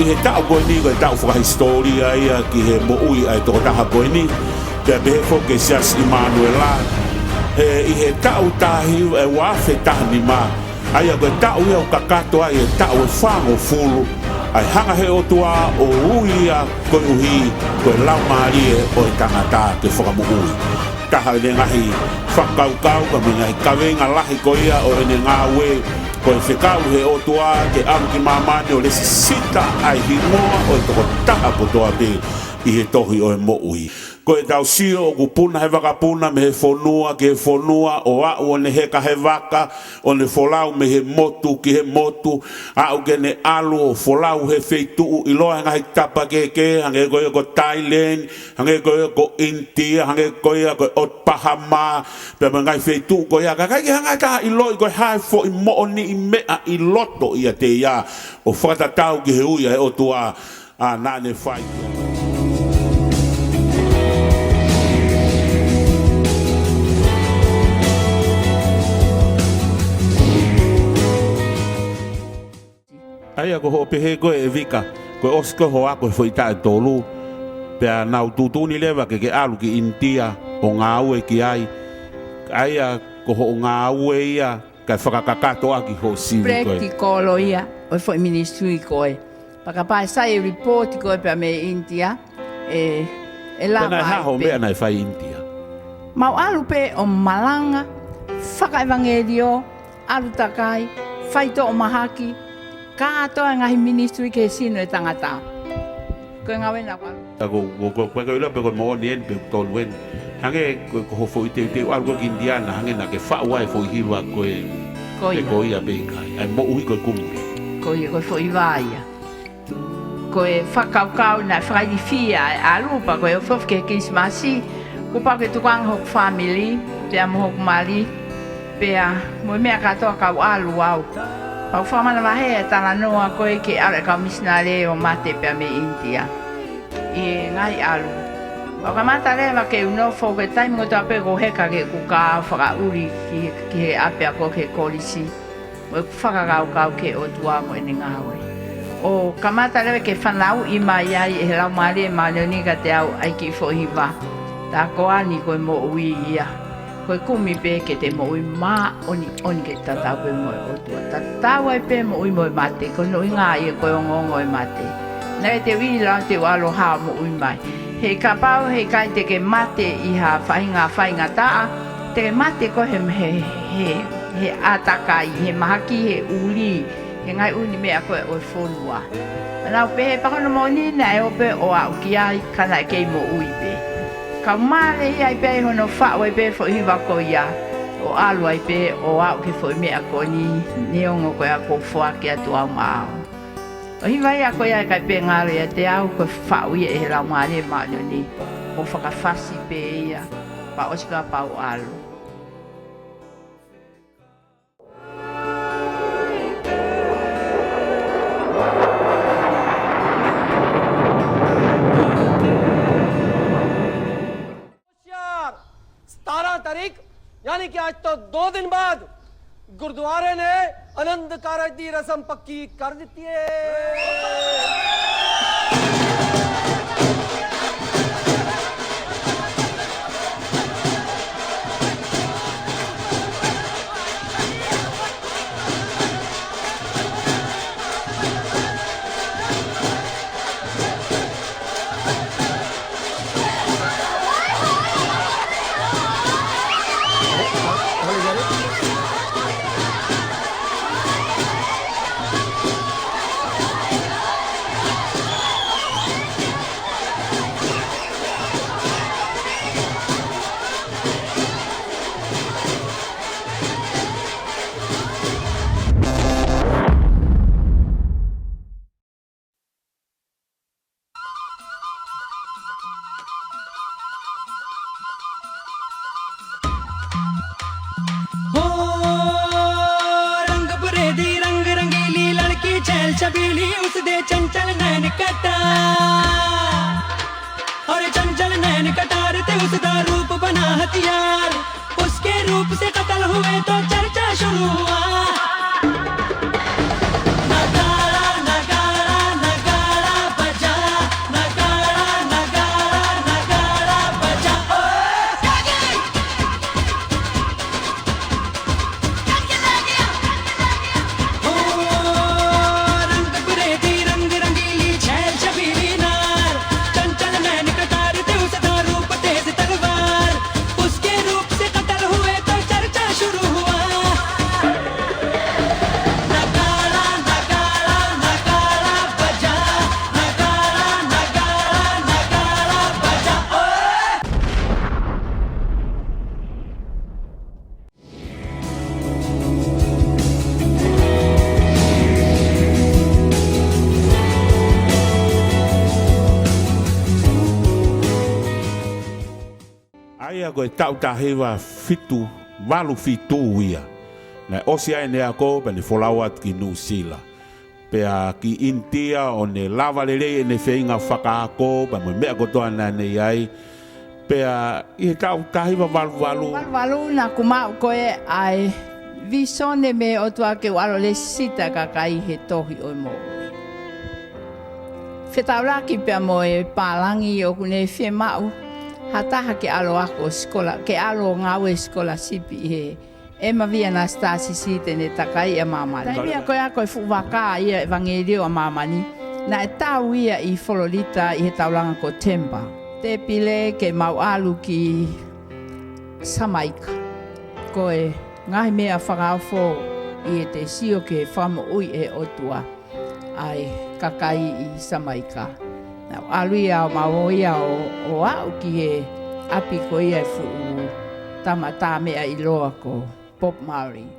I he tau koe ni koe tau whakahistoria ia ki he mo'ui ai toko taha koe ni pia behe whoke sias Immanuela I he tau tahiu e wafe tahani ma ai a koe tau ia o kakato ai e tau e whango fulu ai hanga he o tua o ui ia koe uhi koe lau maari e o e tangata ke whakamu'ui taha ene ngahi whakaukau ka minga he kawenga lahi koe ia o ene ngā ue koe whekau he o tua ke amu ki mamane o lesi sita ai hingoa o e toko taha kotoa te I he tohi o e mo'ui. Koe tau sio o kupuna he wakapuna me he whonua ke he whonua o au o ne heka he waka o ne wholau me he motu ki he motu au ke ne alu o wholau he wheituu I loa hanga he tapa keke hange koe ko Thailand hange koe ko India hange koe ko Otpahama pe me ngai wheituu koe a kakai hanga taha I loi koe hae fo I mo ni I mea I loto I a te ia o whakatatau ki he uia he o tua a nane whai Ai ako ho pehe koe e vika koe osko ho ako foi ta tolu pe na tutuni leva ke alu ki India o ngā ue ki ai ko ho ngā ue ia ka whakakakato aki ho sivi koe Preki kolo ia o foi ministry koe pakapai sai report koe pe me India e la Pena ha ho mea nai whai India mau alu pe o malanga whakaevangelio alu takai whaito o mahaki katoa ngahi ministry ke sino e tangata. Koe ngawena kwa. Koe ila pe koe mo ni en pe toluen. Hange koe ho foi te algo ki Indiana hange na ke whaua e foi hiwa koe koe ia pe kai. Ai mo ui koe kumu. Koe foi vaia. Koe whakaukau na whaidifia alupa koe o whofke kismasi. Kupa ke tukang hok family, pia mo hok mali, pia mo mea katoa kau alu au. Pau whamana wahe tala noa koe ke ale kau misnare o mate pia me India. I ngai alu. Pau ka mata lewa ke uno fo ke taimo ta pe ko heka ke kuka whaka uri ki he apea ko ke kolisi. Mo whakakau kau ke o tua mo ene ngawe. O ka mata lewa ke whanau I mai ai e lau maare ma leonika te au ai ki fo hiwa. Ta koani koe mo ui ia. Koe kumi pe ke te mo ui maa oni ke tatau pe mo o tua. Tatau ai pe mo ui mo I mate, ko no I ngā ia koe o ngongo I mate. Nai te wila te walo haa mo ui mai. He ka pau he kai te ke mate I ha whainga taa. Te ke mate ko he atakai, he mahaki, he uli. He ngai uni mea koe o whonua. Anau pe he pakono mo ni na e ope o au ki ai kana e kei mo ui pe. Ka mare I ai pe hono whao ai pe fo hiwa ko ia. O alu ai pe o au ke fo mea ko ni neongo koe a ko whoa ke atu au maa. O hiwa ia ko ia kai pe ngare ia te au ko whao ia e lau maare maano ni. O whakawhasi pe ia. Pa osika pa o alu. यानी कि आज तो 2 दिन बाद गुरुद्वारे ने आनंद कारज दी रस्म पक्की कर दी है छबीली उस दे चंचल नैन कटा और चंचल नैन कटार ते उसका रूप बना हथियार उसके रूप से कत्ल हुए तो चर्चा शुरू हुआ नगाड़ा नगाड़ा नगाड़ा बजा नगाड़ा नगाड़ा नगाड़ा बजा ओ रंग बुरेती रंग रंगीली छैल छबीली नार चंचल नैन कटार ते उसका रूप तेज तलवार उसके रूप से कत्ल हुए तो चर्चा शुरू हुआ नगाड़ा नगाड़ा नगाड़ा बजा नगाड़ा नगाड़ा नगाड़ा बजा Aia koe tau tahewa fitu, walu fitu ia. Na osi ai nea ko pa ne folawat ki New Zealand. Pea ki India o ne lava lele ne feinga whakaako, pa mo mea kotoa na ne ai. Pea i tau tahewa walu. Walu na kumau koe ai visone me o tua ke walo le sita kakai he tohi o mo. Whetauraki pia mo e pālangi o kune whi mau. Hataha ke alo ako skola, ke alo ngawe skola sipi he. E mawia na stasi site ne takai a mamani. Taimia koe ako e fuwaka ia evangelio a mamani. Na e tau ia i Fololita i he taulanga ko Temba. Te pile ke mau alu ki Samaika. Koe ngahi mea whakaofo i e te sio ke whamo ui e otua. Ai kakai i Samaika. Nau alu ia o mau ia o au ki he api ko ia e fuu tamata mea i loa ko Bob Marley.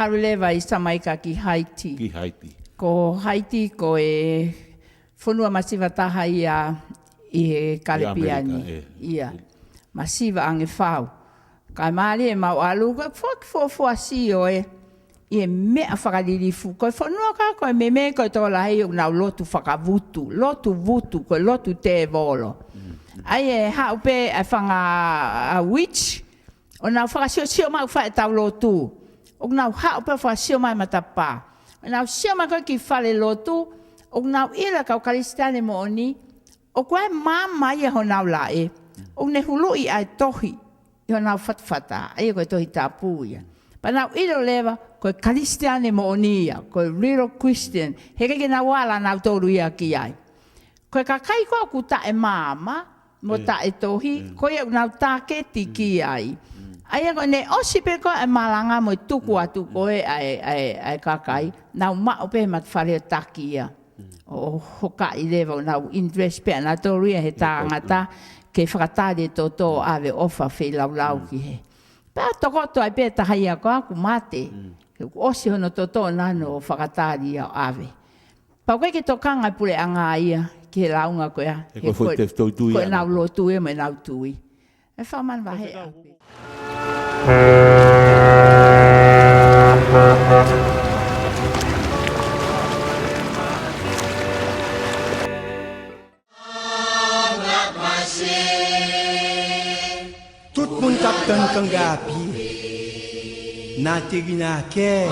Aruleva i Samaika ki Haiti. Ki Haiti. Ko Haiti ko e whunua masiva taha ia i he Karipiani. Ia. Masiva ange whau. Kai maali e mau alu, koe whakifua si o e. I e mea whakaririfu. Koe whanua ka koe me koe tō lahi o nau lotu whakavutu. Lotu vutu, koe lotu te volo. Ai e haupe e whanga a witch. O nau whakasio mau whae tau lotu. O nau haupe whakasio mai matapa. O nau sio mai koe ki whale lotu. O nau ira kau karistiane mo oni. O koe mama ia ho nau lae. O ne hulu i ai tohi. I ho nau whatwhata. Ai koe tohi tāpū ia. Pa nau iro lewa, koe karistiane mo oni ia. Koe real Christian. He keke na wala nau tōru ia ki ai. Koe kakai koe ku ta e mama. Mo ta e tohi. Koe au nau tāke tiki ai. Ai koe ne osi pe koe e malanga mo tuku atu koe ai kakai. Nau mao pe mat whare taki ia. O hoka i lewa o nau interest pe na tōru ia he tāngata. Ke whakatare tō tō awe ofa whi lau ki he. Pea tokoto ai pe tahai a koe aku mate. Ke osi hono tō tō nano o whakatare ia o awe. Pau koe ke tokanga pule anga ia. Ke launga koe a. Koe nau lo tui me nau tui. E whaman wahe a. Not my sin. Tout moun kap ton kanga api. Na tegi na ke.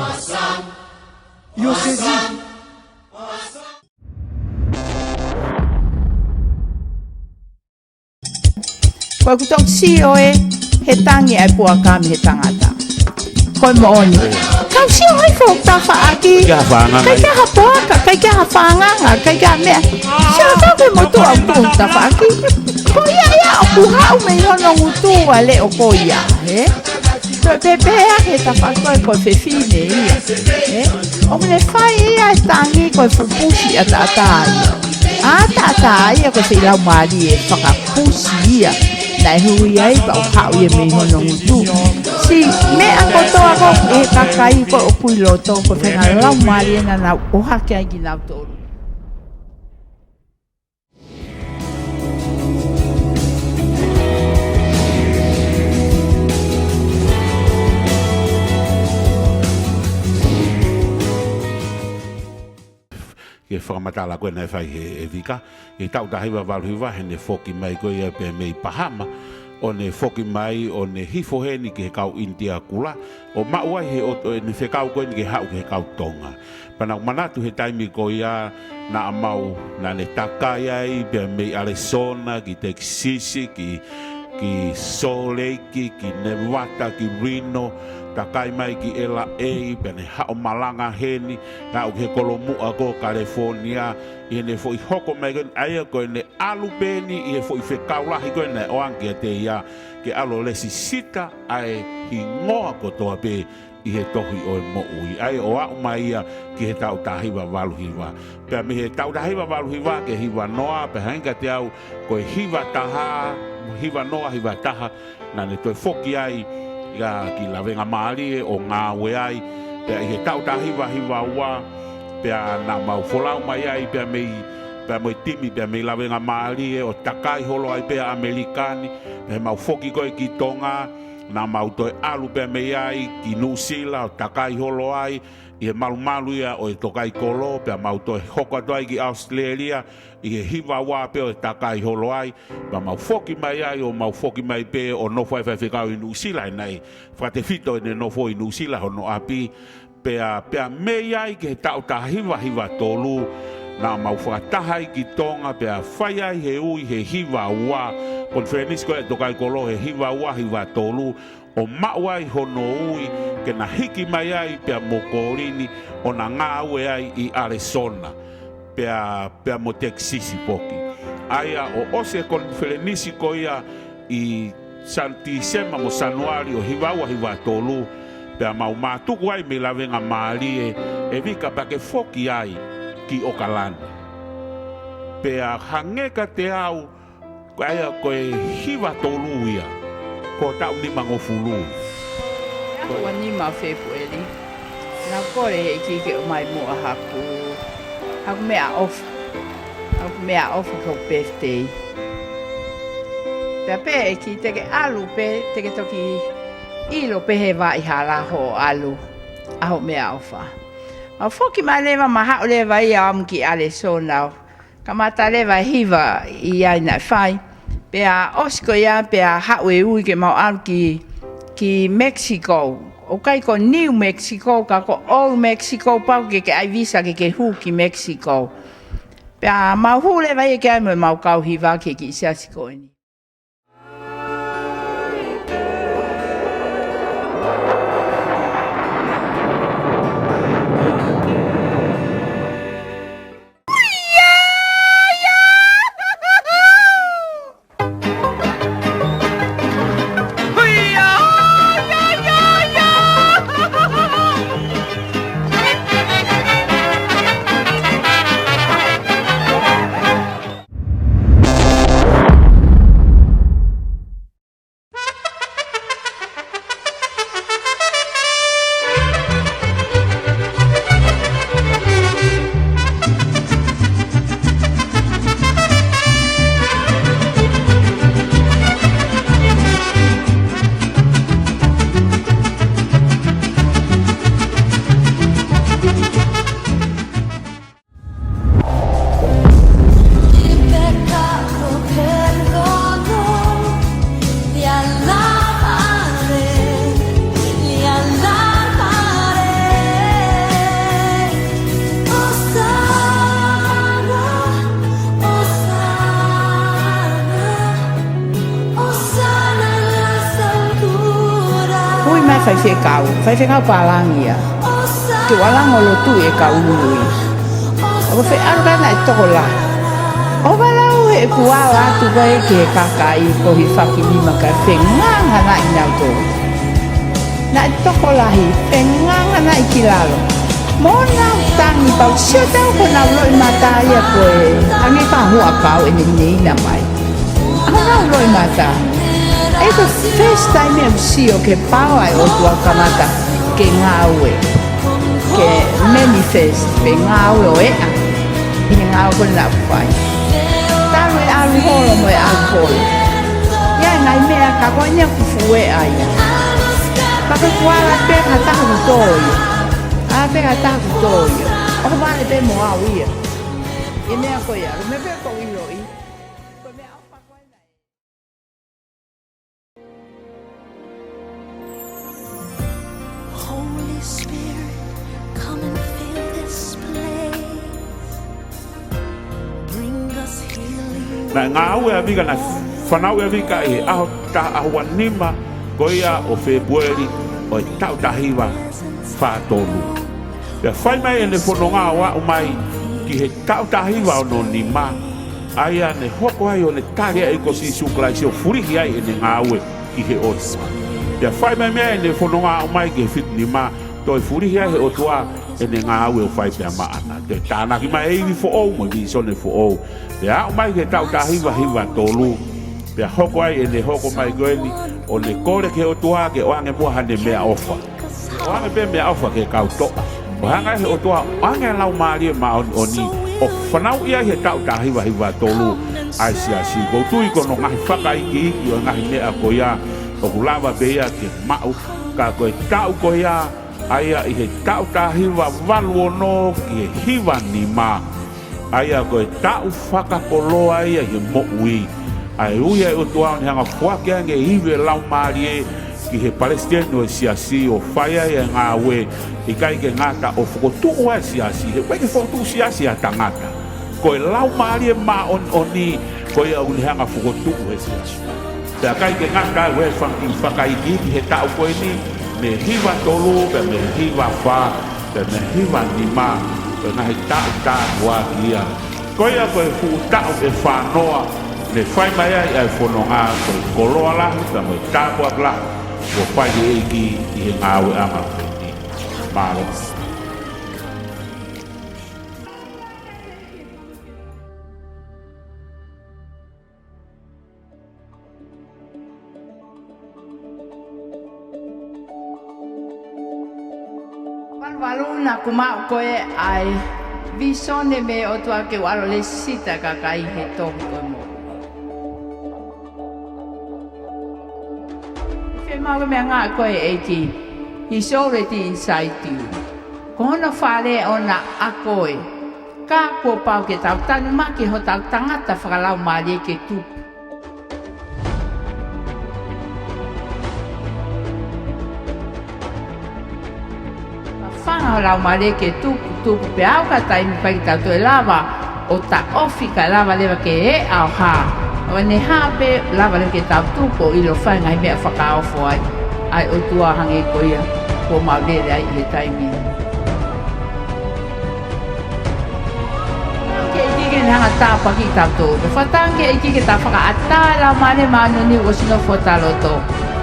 Yo sezi. Koe kutong si oe, he tangi ai pua kami he tangata. Koe mooni. Kau si oe fo tafa aki. Kai whaanga Kai kia hapoaka, kai kia hawhanganga, kai kia mea. Si o tau koe motu au tu tafa aki. Ko ia o kuhau me hono ngutu a le o ko ia, he? Koe pepea he tafa koe koe fefine ia, he? O mene whai ia e tangi koe fupusi a tata ia. A tata ia koe whilau maari e whakapusi ia. Nai hui ai pau hau ia me hono ngutu. Si mea kotoa ko e kakai koe o kui loto koe whenga lau maari e na nau ohake ai ki nau toru. Ke whakamatala koe nei whai e vika. E tau tahiwa waluhiwa he ne whoki mai koe ia pe mei pahama. O ne whoki mai o ne hifo he ni ke he kau India kula. O mauai he oto e ne whekau koe ni ke hau ke he kau tonga. Panau manatu he taimi koe ia na amau na ne takai ai pe mei Arizona ki Texas ki Soleiki ki Nevada ki Reno. Takai mai ki LA, pene hao malanga heni, na o ke kolomu a ko California, i ne foi hoko mai gen aia ko ne alu peni, i foi whekau lahi ko ne oangi a te ia, ke alo lesi sita ai hi ngoa ko toa pe, i he tohi o e mo ui. Ai o au mai ia ki he tau tahiwa waluhiwa. Pea mi he tau tahiwa waluhiwa ke hiwa noa, pe hainga te au, ko e hiwa taha, hiwa noa, hiwa taha, na ne toi foki ai, ia ki lawenga maari o ngā we ai pea i he tau tahiwa hiwa ua pea na mau wholau mai ai pea mei timi pea mei lawenga maari o takai holo ai pea Amerikani pea mau foki koe ki Tonga na mau toi alu pea mei ai ki Nusila o takai holo ai i he malu ia o e tokai kolo pea mau toi hoko toi ki Australia i he hiwa wā pe o takai holo ai pa mau foki mai ai o mau foki mai pe o nofo e whawhikau i Nusila e nei whate fito e ne nofo i Nusila hono api pea mei ai ke tau ta hiwa tolu na mau whakatahai ki Tonga pea whai ai he ui he hiwa wā konferenisko e tokai kolo he hiwa tolu o mauai hono ui ke na hiki mai ai pea mokorini o na ngā ue ai i Arizona pea mo Texas poki. Aia o ose konferenisi ko ia i Santisema mo Sanuari o hiwa tolu pea mau mātuku ai me lawenga maari e vika pake foki ai ki Okalani. Pea hangeka te au aia koe hiwa tolu ia ko tau ni mangofulu. Ua ni ma February. Na kore he kike o mai mua haku. Haku mea off. Haku mea off ko birthday. Pea pe e ki teke alu pe teke toki ilo pe he wa i hala ho alu. Aho mea ofa. Ma foki mai lewa ma hao lewa i am ki Arizona. Kamata lewa hiwa i ai nai whai. Pea osko ia pea hao e ui ke mau alu ki Mexico. O kai ko New Mexico, ka ko Old Mexico, pau ke ai visa ke hu ki Mexico. Pea mau hu lewa i ke ai mo mau kau hiwa ke ki siasiko ini. fai kau palangia. Ke walang o lotu e ka ului. O fe arga na tola. O balau e kuala tu vai ke kakai ko hi faki lima ka fenganga na inauto. Na tola hi fenganga na ikilalo. Mona tangi pau sia tau ko na loi mata ia ko e. Angi pa hua kau e ni na mai. Ana loi mata. Eko first time eu sio ke pau ai o tua kamata ke ngawe. Ke manifest pe ngawe o ea. I ngawe ko na fai. Talo e alu holo mo e alu holo. Ia ngai mea ka konya kufue aia. Paka kuala pe kata kutoyo. A pe kata kutoyo. O vale pe mo au ia. E mea ko ia. Me pe ko ilo i. Holy Spirit, come and fill this place. Bring us healing. Na ngāue amiga na whanau amiga e aho ta ahuanima ko ia o Februari o e tau tahiwa whātolu. Ia whai mai e ne whanonga wa o mai ki he tau tahiwa o no nima. Aia ne hoko ai o ne tārea e ko si suklai si o furihi ai e ne ngāue ki he otu. Ia whai mai mea e ne whanonga o mai ki he fit nima. Toi furihi ai he otua e ne ngāue o whai pia maana. Te tānaki mai e iwi fo ou mo vi sone fo ou. Ia o mai ke tau tahiwa hiwa tolu. Pea hoko ai e ne hoko mai goeni o ne kore ke o tua ke o ange mua hane mea ofa. O ange pe mea ofa ke kau toa. O hanga he o tua o ange lau maarie ma o ni o whanau ia he tau tahiwa hiwa tolu ai si asi. Ko tui kono ngahi whaka iki iki o ngahi mea ko ia o kulawa pe ia ke mau ka koe tau ko ia aia i he tau tahiwa walu o no ki he hiwa ni ma. Aia koe tau whakakoloa ia he mo ui. Ai uia o tua ni hanga fuake ange iwe lau maarie ki he Palestino e siasi o whaia e ngā ue i kai ke ngata o whukotuku e siasi he weke whukotuku siasi a tangata ko e lau maarie ma oni ko e au ni hanga whukotuku e siasi pea kai ke ngata e we whakaiki ki he tau koe ni me hiwa tolu pe me hiwa wha pe me hiwa nima pe ngahi tau tātua ki ia ko ia ko e whukutau e whanoa le fai mai ai whanonga ko e koloa lahi pe me tāpua lahi o pai e ki i he ngāwe anga wheni. Mālo. Waluna kumau koe ai visone me o tua ke walo le sita kakai he tohu koe mo. Mau me ngā koe e ki He's already inside you. Kono whare o na a koe. Ka ko pau ke tau tanu maki ho tau tangata whakalau maari ke tupu. Whanga lau maari ke tupu pe au ka taimi pai ki tau toe lava o ta ofi ka lava lewa ke e au haa. Awa ne hape lava le ke tau tupo i lo whainga i mea whakaofo ai. Ai o tua hange koia ko maulere ai he taimi. Ke i kike ni hanga tāpa ki tau tō. Whatange i kike tā whakaata lau mane mano ni o sino whotaloto.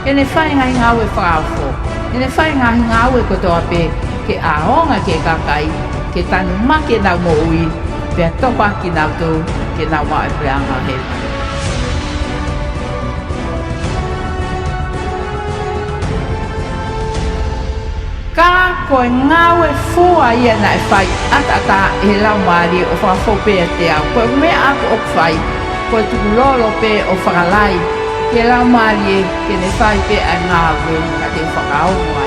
Ke ne whainga i ngāwe whakaofo. Ke ne whainga i ngāwe kotoa pe ke ahonga ke kakai. Ke tanu make nau mo ui. Pea topa ki nau tō ke nau mai preanga he. Ka koe ngawe fua ia na e whai atata he lau maari o whakawhope a te au. Koe mea ako o whai, koe tuku lolo pe o whakalai. Ke lau maari e ke ne whai pe a ngawe ka te whakaongo